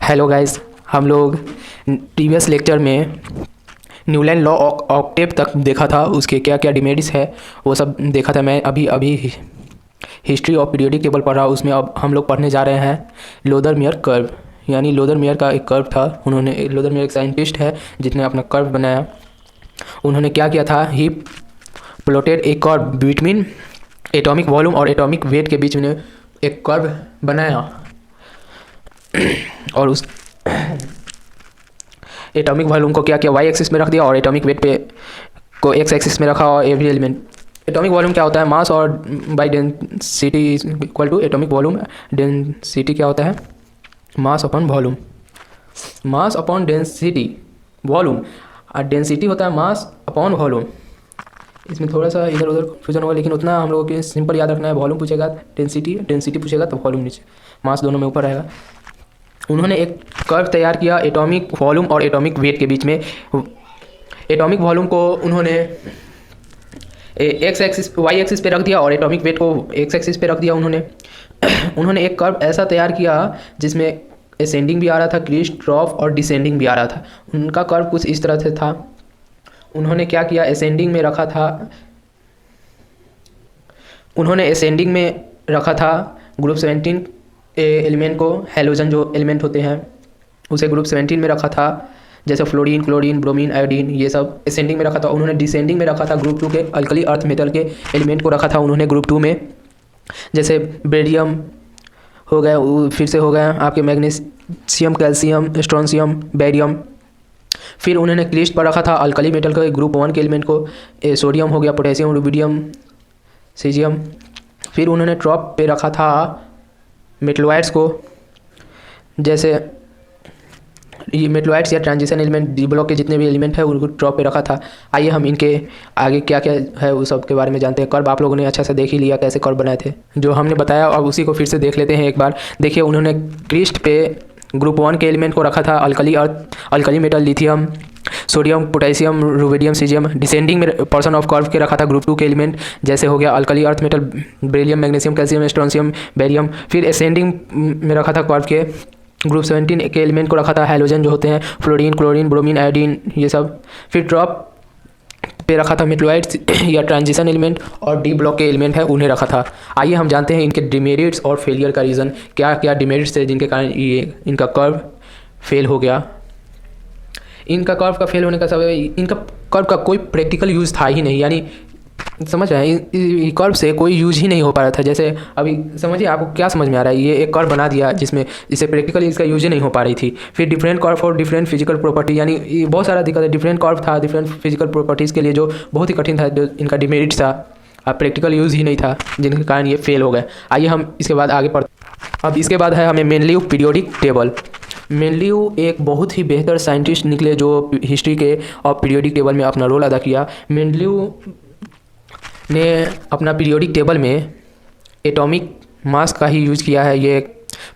Hello guys, हम लोग previous lecture में न्यूलैंड लॉ ऑक्टेव तक देखा था। उसके क्या क्या डिमेरिट्स है वो सब देखा था। मैं अभी अभी हिस्ट्री ऑफ पीरियोडिक टेबल पढ़ रहा हूँ। उसमें अब हम लोग पढ़ने जा रहे हैं लोदरमेयर कर्व। यानी लोदरमेयर का एक कर्व था। लोदरमेयर एक साइंटिस्ट है जिसने अपना कर्व बनाया। उन्होंने क्या किया था, ही प्लॉटेड ए कर्व बिटवीन एटॉमिक वॉल्यूम और एटॉमिक वेट के बीच में एक कर्व बनाया और उस एटॉमिक वॉल्यूम को क्या किया, वाई एक्सिस में रख दिया और एटॉमिक वेट पे को एक्स एक्सिस में रखा। और एवरी एलिमेंट एटॉमिक वॉल्यूम क्या होता है, मास और by density equal to atomic volume. Density क्या होता है, mass upon volume, mass upon density volume. और डेंसिटी होता है मास अपॉन वॉल्यूम। इसमें थोड़ा सा इधर उधर फ्यूजन होगा, लेकिन उतना हम लोगों के सिंपल याद रखना है। वॉल्यूम पूछेगा डेंसिटी, डेंसिटी पूछेगा तो वॉल्यूम नीचे, मास दोनों में ऊपर रहेगा। उन्होंने एक कर्व तैयार किया एटॉमिक वॉल्यूम और एटॉमिक वेट के बीच में। एटॉमिक वॉल्यूम को उन्होंने एक्स एक्सिस वाई एक्सिस पे रख दिया और एटॉमिक वेट को एक्स एक्सिस पे रख दिया। उन्होंने एक कर्व ऐसा तैयार किया जिसमें असेंडिंग भी आ रहा था, क्रीज, ड्रॉप और डिसेंडिंग भी आ रहा था। उनका कर्व कुछ इस तरह से था। उन्होंने क्या किया, असेंडिंग में रखा था ग्रुप 17 एलिमेंट को, हैलोजन जो एलिमेंट होते हैं उसे ग्रुप 17 में रखा था। जैसे फ्लोरीन, क्लोरीन, ब्रोमीन, आयोडीन, ये सब असेंडिंग में रखा था। उन्होंने डिसेंडिंग में रखा था ग्रुप 2 के अल्कली अर्थ मेटल के एलिमेंट को रखा था उन्होंने ग्रुप 2 में। जैसे बेरियम हो गए, फिर से हो गए आपके मैग्नीशियम, कैल्शियम, स्ट्रोंशियम, बेरियम। फिर उन्होंने क्लिस्ट पर रखा था अल्कली मेटल के ग्रुप 1 के एलिमेंट को, सोडियम हो गया, पोटेशियम, रुबिडियम, सीजियम। फिर उन्होंने ट्रॉप पे रखा था मेटलॉइड्स को, जैसे ये मेटलॉइड्स या ट्रांजिशन एलिमेंट, डी ब्लॉक के जितने भी एलिमेंट है उनको ट्रॉप पे रखा था। आइए हम इनके आगे क्या क्या है उस सब के बारे में जानते हैं। कर्व आप लोगों ने अच्छा से देख ही लिया कैसे कर्व बनाए थे, जो हमने बताया। अब उसी को फिर से देख लेते हैं एक बार। देखिए, उन्होंने क्रिस्ट पे ग्रुप 1 के एलिमेंट को रखा था alkali earth, alkali metal, lithium, sodium, potassium, rubidium, caesium. Descending में पोर्शन ऑफ कर्व के रखा था ग्रुप 2 के एलिमेंट, जैसे हो गया alkali earth metal, beryllium, magnesium, calcium, strontium, barium. फिर असेंडिंग में रखा था कर्व के ग्रुप 17 के एलिमेंट को रखा था हैलोजन जो होते हैं, फ्लोरीन, क्लोरीन, ब्रोमीन, आयोडीन, ये सब। फिर ड्रॉप पे रखा था मेटलॉइड्स या ट्रांजिशन एलिमेंट, और डी ब्लॉक के एलिमेंट है उन्हें रखा था। आइए हम जानते हैं इनके डिमेरिट्स और फेलियर का रीज़न, क्या क्या डिमेरिट्स थे जिनके कारण ये इनका कर्व फेल हो गया। इनका कर्व का फेल होने का सबब, इनका कर्व का कोई प्रैक्टिकल यूज़ था ही नहीं। यानी समझ रहे हैं, कर्व से कोई यूज ही नहीं हो पा रहा था। जैसे अभी समझिए, आपको क्या समझ में आ रहा है, ये एक कर्व बना दिया जिसमें इसे प्रैक्टिकली इसका यूज ही नहीं हो पा रही थी। फिर different curve for different physical property, यानी ये बहुत सारा दिक्कत है। डिफरेंट कर्व था डिफरेंट फिजिकल प्रॉपर्टीज़ के लिए, जो बहुत ही कठिन था, जो इनका डिमेरिट था। अब प्रैक्टिकल यूज़ ही नहीं था, जिनके कारण ये फेल हो गए। आइए हम इसके बाद आगे पढ़ते। अब इसके बाद है हमें मेनली पीरियोडिक टेबल। मेनलीव एक बहुत ही बेहतर साइंटिस्ट निकले जो हिस्ट्री के और पीरियोडिक टेबल में अपना रोल अदा किया। मेनलीव ने अपना पीरियोडिक टेबल में एटॉमिक मास का ही यूज़ किया है। ये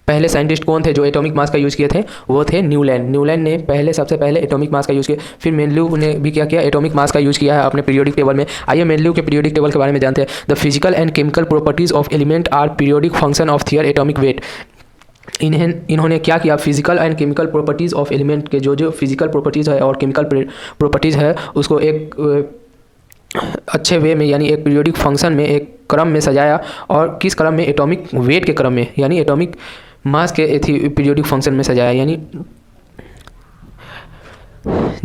पहले साइंटिस्ट कौन थे जो एटॉमिक मास का यूज़ किए थे, वो थे न्यूलैंड। न्यूलैंड ने सबसे पहले एटॉमिक मास का यूज़ किया। फिर मेनलीव ने भी क्या किया, एटॉमिक मास का यूज़ किया है अपने पीरियोडिक टेबल में। आइए मेनलीव के पीरियोडिक टेबल के बारे में जानते हैं। The physical and chemical properties of element are periodic function of their atomic weight. इन्होंने क्या किया, physical and chemical properties of element के जो फिजिकल प्रॉपर्टीज़ है और केमिकल प्रॉपर्टीज़ है उसको एक अच्छे वे में, यानी एक पीरियोडिक फंक्शन में, एक क्रम में सजाया। और किस क्रम में, एटॉमिक वेट के क्रम में, यानी एटॉमिक मास के पीरियोडिक फंक्शन में सजाया। यानी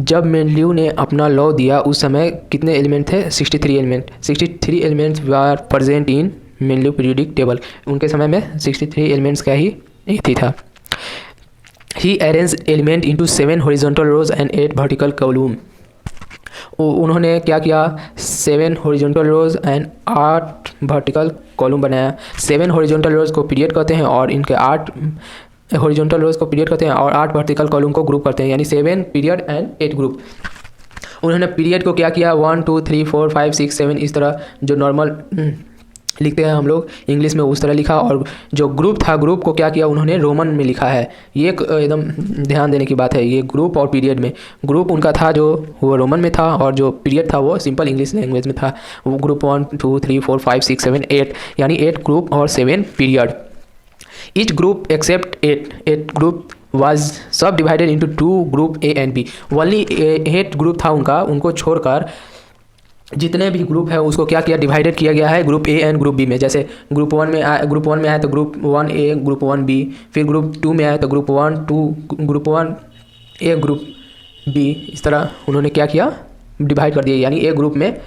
जब मेनलीव ने अपना लॉ दिया उस समय कितने एलिमेंट थे, 63 element. 63 elements are present in Mendeleev periodic table. उनके समय में 63 एलिमेंट्स का ही था। He arrange element into 7 horizontal rows and 8 vertical column. उन्होंने क्या किया, 7 horizontal rows and 8 vertical column बनाया। 7 हॉरिजॉन्टल रोज को पीरियड कहते हैं और इनके 8 हॉरिजॉन्टल रोज को पीरियड कहते हैं और 8 वर्टिकल कॉलम को ग्रुप करते हैं, यानी 7 पीरियड एंड 8 ग्रुप। उन्होंने पीरियड को क्या किया, 1 2 3 4 5 6 7 इस तरह जो नॉर्मल लिखते हैं हम लोग इंग्लिश में उस तरह लिखा। और जो ग्रुप था, ग्रुप को क्या किया उन्होंने, रोमन में लिखा है। ये एक एकदम ध्यान देने की बात है। ये ग्रुप और पीरियड में, ग्रुप उनका था जो वो रोमन में था और जो पीरियड था वो सिंपल इंग्लिश लैंग्वेज में था। वो ग्रुप 1 2 3 4 5 6 7 8, यानी 8 ग्रुप और 7 period. Each group except 8 group was subdivided into 2 group A and B. Only 8 group था उनका, उनको छोड़कर जितने भी ग्रुप है उसको क्या किया, डिवाइडेड किया गया है group A and group B में। जैसे ग्रुप वन में आया तो ग्रुप 1A ग्रुप 1B, फिर ग्रुप 2 में आया तो ग्रुप 1 ग्रुप बी। इस तरह उन्होंने क्या किया, डिवाइड कर दिया, यानी एक ग्रुप में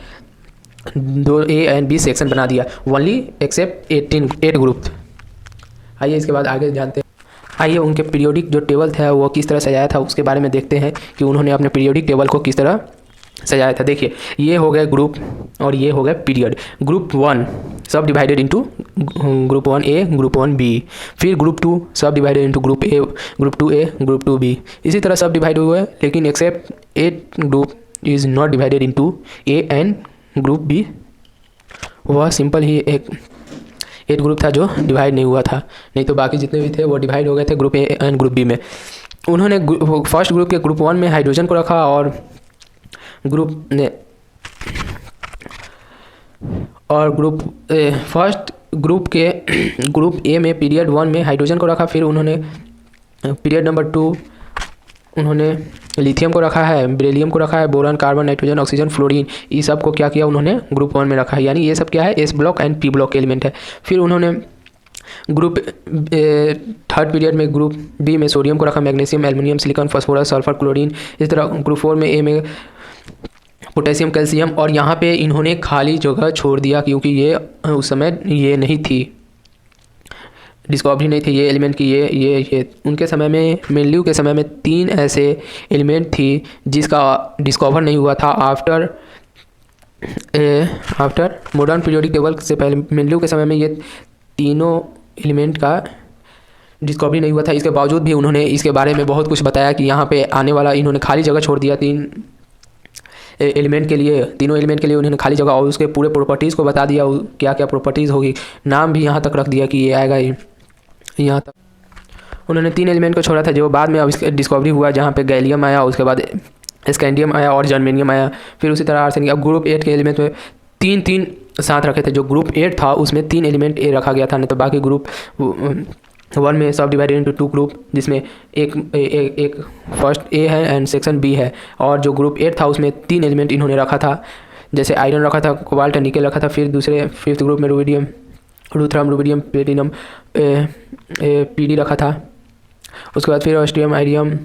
2 A एंड B सेक्शन बना दिया, ओनली एक्सेप्ट 8 ग्रुप। आइए इसके बाद आगे जानते हैं। आइए उनके पीरियोडिक जो टेबल था वो किस तरह सजाया था उसके बारे में देखते हैं कि उन्होंने अपने पीरियोडिक टेबल को किस तरह सजाया था। देखिए ये हो गए ग्रुप और ये हो गए पीरियड। ग्रुप 1 सब divided into group 1A group 1B, फिर ग्रुप 2 सब divided into group A group 2A group 2B। इसी तरह सब डिवाइड हुए, लेकिन except 8 group is not divided into A and group B। वह सिंपल ही एक 8 ग्रुप था जो डिवाइड नहीं हुआ था, नहीं तो बाकी जितने भी थे वो डिवाइड हो गए थे group A and group B में। उन्होंने फर्स्ट ग्रुप के ग्रुप 1 में हाइड्रोजन को रखा और फर्स्ट ग्रुप के ग्रुप ए में पीरियड 1 में हाइड्रोजन को रखा। फिर उन्होंने पीरियड नंबर 2 उन्होंने लिथियम को रखा है, बेरिलियम को रखा है, boron, carbon, nitrogen, oxygen, fluorine, ये सब को क्या किया उन्होंने ग्रुप 1 में रखा है, यानी ये सब क्या है, S block and P block element है। फिर उन्होंने ग्रुप थर्ड पीरियड में ग्रुप बी में सोडियम को रखा, magnesium, aluminium, silicon, phosphorus, sulphur, chlorine. इस तरह ग्रुप 4 में ए में पोटेशियम, कैल्शियम, और यहाँ पे इन्होंने खाली जगह छोड़ दिया क्योंकि ये उस समय ये नहीं थी, डिस्कवरी नहीं थी ये एलिमेंट की। ये उनके समय में, मेनल्यू के समय में 3 ऐसे एलिमेंट थी जिसका डिस्कवर नहीं हुआ था आफ्टर मॉडर्न पीरियोडिक टेबल से पहले। मेनल्यू के समय में ये तीनों एलिमेंट का डिस्कवरी नहीं हुआ था, इसके बावजूद भी उन्होंने इसके बारे में बहुत कुछ बताया कि यहाँ पे आने वाला, इन्होंने खाली जगह छोड़ दिया 3 एलिमेंट के लिए, तीनों एलिमेंट के लिए उन्होंने खाली जगह, और उसके पूरे प्रॉपर्टीज़ को बता दिया, क्या क्या प्रॉपर्टीज़ होगी, नाम भी यहाँ तक रख दिया कि ये आएगा यहाँ तक। उन्होंने 3 एलिमेंट को छोड़ा था जो बाद में अब इसका डिस्कवरी हुआ, जहाँ पे गैलियम आया, उसके बाद स्कैंडियम आया और जर्मेनियम आया, फिर उसी तरह आर्सेनिक। अब ग्रुप 8 के एलिमेंट में 3 साथ रखे थे, जो ग्रुप 8 था उसमें 3 एलिमेंट ए रखा गया था, नहीं तो बाकी ग्रुप 1 में सब डिवाइडेड इनटू 2 ग्रुप, जिसमें एक फर्स्ट ए है एंड सेक्शन बी है, और जो ग्रुप 8 था उसमें 3 एलिमेंट इन्होंने रखा था, जैसे आयरन रखा था, कोबाल्ट, निकेल रखा था। फिर फिफ्थ ग्रुप में रुबिडियम, लूथरम, रुबिडियम, प्लेटिनम, पीडी रखा था। उसके बाद फिर ऑस्ट्रियम, आयरियम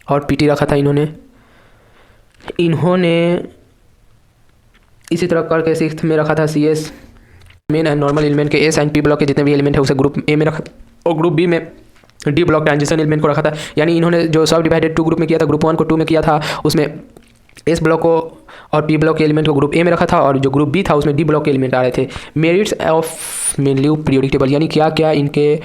और पीटी रखा था इन्होंने इसी तरह करके 6th में रखा था CS main and normal element के एस एंड पी ब्लॉक के जितने भी एलिमेंट है उसे ग्रुप ए में रखा, और ग्रुप बी में डी ब्लॉक ट्रांजिशन एलिमेंट को रखा था। यानी इन्होंने जो सब डिवाइडेड 2 ग्रुप में किया था, ग्रुप 1 को 2 में किया था, उसमें एस ब्लॉक को और पी ब्लॉक के एलिमेंट को ग्रुप ए में रखा था, और जो ग्रुप बी था उसमें डी ब्लॉक के एलिमेंट आ रहे थे। मेरिट्स ऑफ मेनल्यू पीरियोडिक टेबल, यानी क्या क्या इनके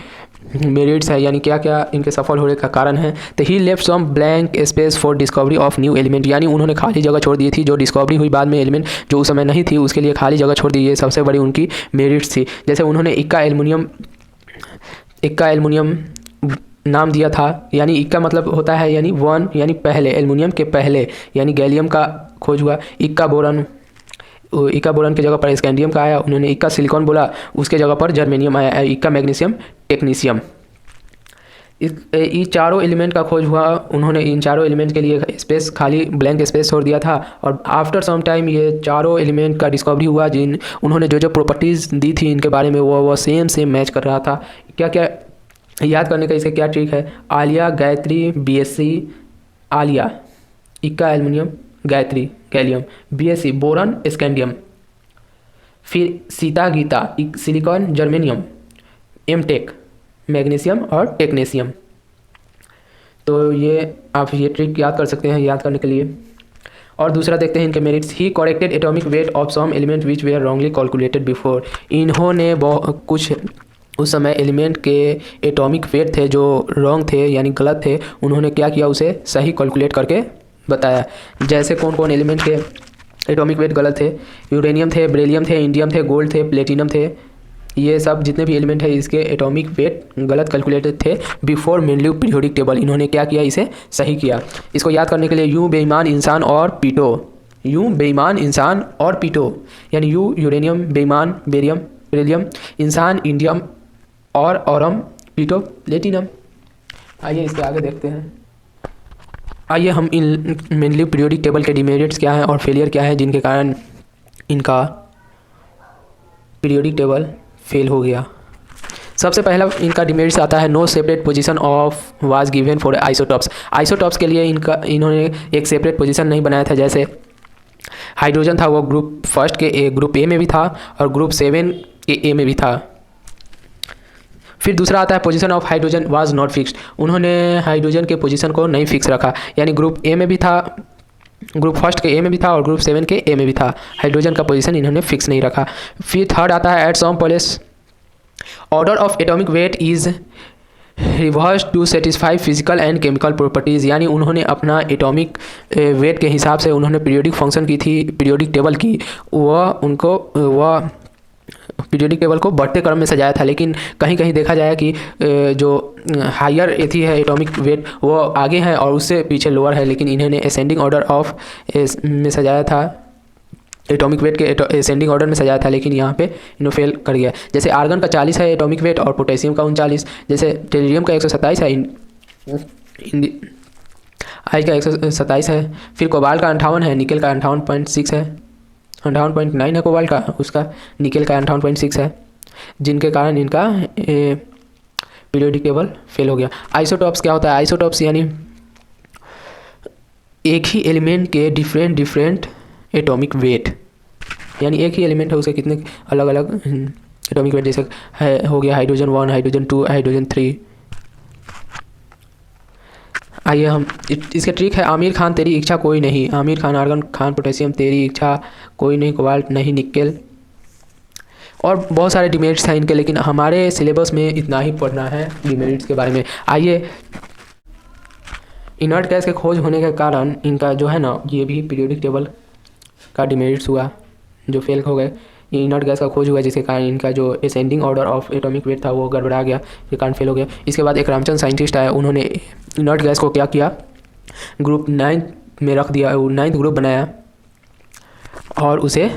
मेरिट्स है, यानी क्या क्या इनके सफल होने का कारण है। तो he left some blank space for discovery of new element, यानी उन्होंने खाली जगह छोड़ दी थी, जो डिस्कवरी हुई बाद में एलिमेंट जो उस समय नहीं थी उसके लिए खाली जगह छोड़ दी, ये सबसे बड़ी उनकी मेरिट्स थी। जैसे उन्होंने इक्का एल्युमिनियम नाम दिया था, यानी इक्का मतलब होता है यानी 1 यानी पहले, एल्युमिनियम के पहले, यानी गैलियम का खोज हुआ। इक्का बोरॉन की जगह पर स्कैंडियम का आया, उन्होंने इक्का सिलिकॉन बोला, उसके जगह पर जर्मेनियम आया, इक्का मैग्नीशियम, टेक्नीशियम। इन चारों एलिमेंट का खोज हुआ, उन्होंने इन चारों एलिमेंट के लिए स्पेस खाली ब्लैंक स्पेस छोड़ दिया था, और आफ्टर सम टाइम ये चारों एलिमेंट का डिस्कवरी हुआ, उन्होंने जो प्रॉपर्टीज़ दी थी इनके बारे में वो सेम मैच कर रहा था। क्या क्या याद करने का इसका क्या ट्रिक है, आलिया, गायत्री, BSc, आलिया, इक्का aluminium, Gayatri gallium, BSc boron, scandium, फिर Sita Geeta, silicon, germanium, MTech, magnesium और टेक्नीशियम। तो ये आप ये ट्रिक याद कर सकते हैं याद करने के लिए। और दूसरा देखते हैं इनके merits. He corrected atomic weight of some element which were wrongly calculated before, इन्होंने कुछ उस समय एलिमेंट के एटॉमिक वेट थे जो रॉन्ग थे यानी गलत थे, उन्होंने क्या किया उसे सही कैलकुलेट करके बताया। जैसे कौन कौन एलिमेंट के एटॉमिक वेट गलत थे, यूरेनियम थे, बेरिलियम थे, इंडियम थे, गोल्ड थे, प्लेटिनम थे, ये सब जितने भी एलिमेंट है इसके एटॉमिक वेट गलत कैलकुलेटेड थे बिफोर मेनल्यू पीरियोडिक टेबल। इन्होंने क्या किया, इसे सही किया। इसको याद करने के लिए यूं बेईमान इंसान और पीटो, यूं बेईमान इंसान और पीटो, यानी यू यूरेनियम, बेईमान बेरिलियम, इंसान इंडियम और औरम, पीटो प्लेटिनम। आइए इसके आगे देखते हैं। आइए हम इन मेनली पीरियोडिक टेबल के डिमेरिट्स क्या हैं और फेलियर क्या है जिनके कारण इनका पीरियोडिक टेबल फेल हो गया। सबसे पहला इनका डिमेरिट्स आता है no separate position of was given for isotopes. Isotopes के लिए इन्होंने एक सेपरेट पोजीशन नहीं बनाया था। जैसे हाइड्रोजन था वो ग्रुप फर्स्ट के ग्रुप ए में भी था और ग्रुप 7 के ए में भी था। फिर दूसरा आता है position of hydrogen was not fixed. उन्होंने हाइड्रोजन के पोजीशन को नहीं फिक्स रखा, यानी ग्रुप ए में भी था, ग्रुप फर्स्ट के ए में भी था और ग्रुप 7 के ए में भी था। हाइड्रोजन का पोजीशन इन्होंने फिक्स नहीं रखा। फिर थर्ड आता है at some place order of atomic weight is reverse to satisfy physical and chemical properties, यानी उन्होंने अपना एटॉमिक वेट के हिसाब से उन्होंने पीरियोडिक फंक्शन की थी, पीरियोडिक टेबल की, वह पीरियोडिक टेबल को बढ़ते क्रम में सजाया था। लेकिन कहीं कहीं देखा जाए कि जो हायर एथी है एटॉमिक वेट वो आगे है और उससे पीछे लोअर है, लेकिन इन्होंने असेंडिंग ऑर्डर ऑफ में सजाया था, एटॉमिक वेट के असेंडिंग ऑर्डर में सजाया था, लेकिन यहाँ पे इन्होंने फेल कर गया। जैसे आर्गन का 40 है एटॉमिक वेट और पोटेशियम का 39, जैसे टेरियम का 127 है, आई का 127 है। फिर कोबाल्ट का 58 है, निकल का 58.6 है, 58.9 है कोबाल्ट का, उसका निकल का 58.6 है, जिनके कारण इनका पीरियोडिक टेबल फेल हो गया। आइसोटॉप्स क्या होता है? आइसोटॉप्स यानी एक ही एलिमेंट के डिफरेंट एटॉमिक वेट, यानी एक ही एलिमेंट है उसके कितने अलग अलग एटॉमिक वेट, जैसे है हो गया हाइड्रोजन 1, हाइड्रोजन 2, हाइड्रोजन 3। आइए हम इसके ट्रिक है आमिर खान तेरी इच्छा कोई नहीं, आमिर खान आर्गन खान पोटेशियम तेरी इच्छा कोई नहीं, कोबाल्ट नहीं निकेल, और बहुत सारे डिमेरिट्स हैं इनके, लेकिन हमारे सिलेबस में इतना ही पढ़ना है डिमेरिट्स के बारे में। आइए इनर्ट गैस के खोज होने के कारण इनका जो है ना ये भी पीरियोडिक टेबल का डिमेरिट्स हुआ, जो फेल हो गए। इनर्ट गैस का खोज हुआ जिसके कारण इनका जो ascending order of atomic wait था वो गड़बड़ा गया, के कारण फेल हो गया। इसके बाद एक रामचंद्र साइंटिस्ट आया, उन्होंने इनर्ट गैस को क्या किया, ग्रुप 9 में रख दिया, 9th ग्रुप बनाया और उसे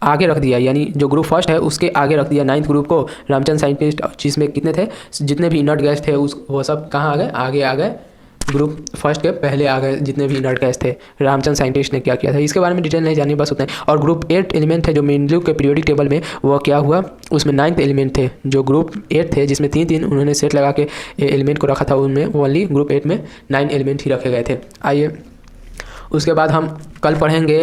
आगे रख दिया, यानी जो ग्रुप फर्स्ट है उसके आगे रख दिया 9th ग्रुप को। रामचंद्र साइंटिस्ट जिसमें कितने थे, जितने भी इनर्ट गैस थे उस वो सब कहाँ आ गए, आगे आ गए, ग्रुप फर्स्ट के पहले आ गए जितने भी इनर्ट गैस थे। रामचंद्र साइंटिस्ट ने क्या किया था इसके बारे में डिटेल नहीं जानी, बस उतना ही। और ग्रुप 8 एलिमेंट थे जो मेनली के पीरियोडिक टेबल में, वो क्या हुआ, उसमें 9th एलिमेंट थे। जो ग्रुप 8 थे जिसमें 3 उन्होंने सेट लगा के एलिमेंट को रखा था, उनमें ओनली ग्रुप 8 में 9 एलिमेंट ही रखे गए थे। आइए उसके बाद हम कल पढ़ेंगे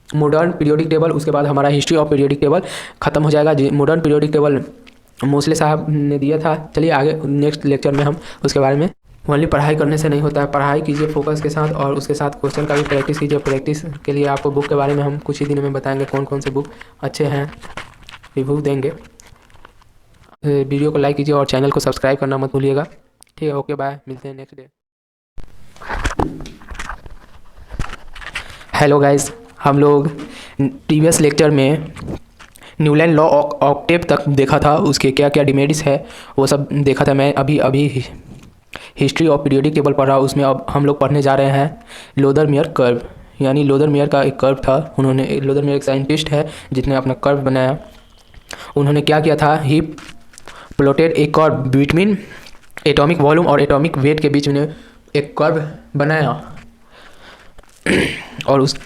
मॉडर्न पीरियोडिक टेबल, उसके बाद हमारा हिस्ट्री ऑफ पीरियोडिक टेबल ख़त्म हो जाएगा। मॉडर्न पीरियोडिक टेबल मोस्ले साहब ने दिया था। चलिए आगे नेक्स्ट लेक्चर में हम उसके बारे में, ओनली पढ़ाई करने से नहीं होता है, पढ़ाई कीजिए फोकस के साथ और उसके साथ क्वेश्चन का भी प्रैक्टिस कीजिए। प्रैक्टिस के लिए आपको बुक के बारे में हम कुछ ही दिनों में बताएंगे कौन कौन से बुक अच्छे हैं, रिव्यू देंगे। वीडियो को लाइक कीजिए और चैनल को सब्सक्राइब करना मत भूलिएगा। ठीक है, ओके बाय, मिलते हैं नेक्स्ट डे। हेलो गाइस, हम लोग प्रीवियस लेक्चर में न्यूलैंड लॉ ऑक्टेव तक देखा था, उसके क्या क्या डिमेरिट्स है वो सब देखा था। मैं अभी हिस्ट्री ऑफ पीरियोडिक टेबल पढ़ रहा, उसमें अब हम लोग पढ़ने जा रहे हैं लोदर-मेयर कर्व, यानी लोदर-मेयर का एक कर्व था। उन्होंने, लोदर-मेयर एक साइंटिस्ट है जिसने अपना कर्व बनाया। उन्होंने क्या किया था, ही प्लॉटेड ए कर्व बिटवीन एटॉमिक वॉल्यूम और एटॉमिक वेट के बीच में एक कर्व बनाया और उस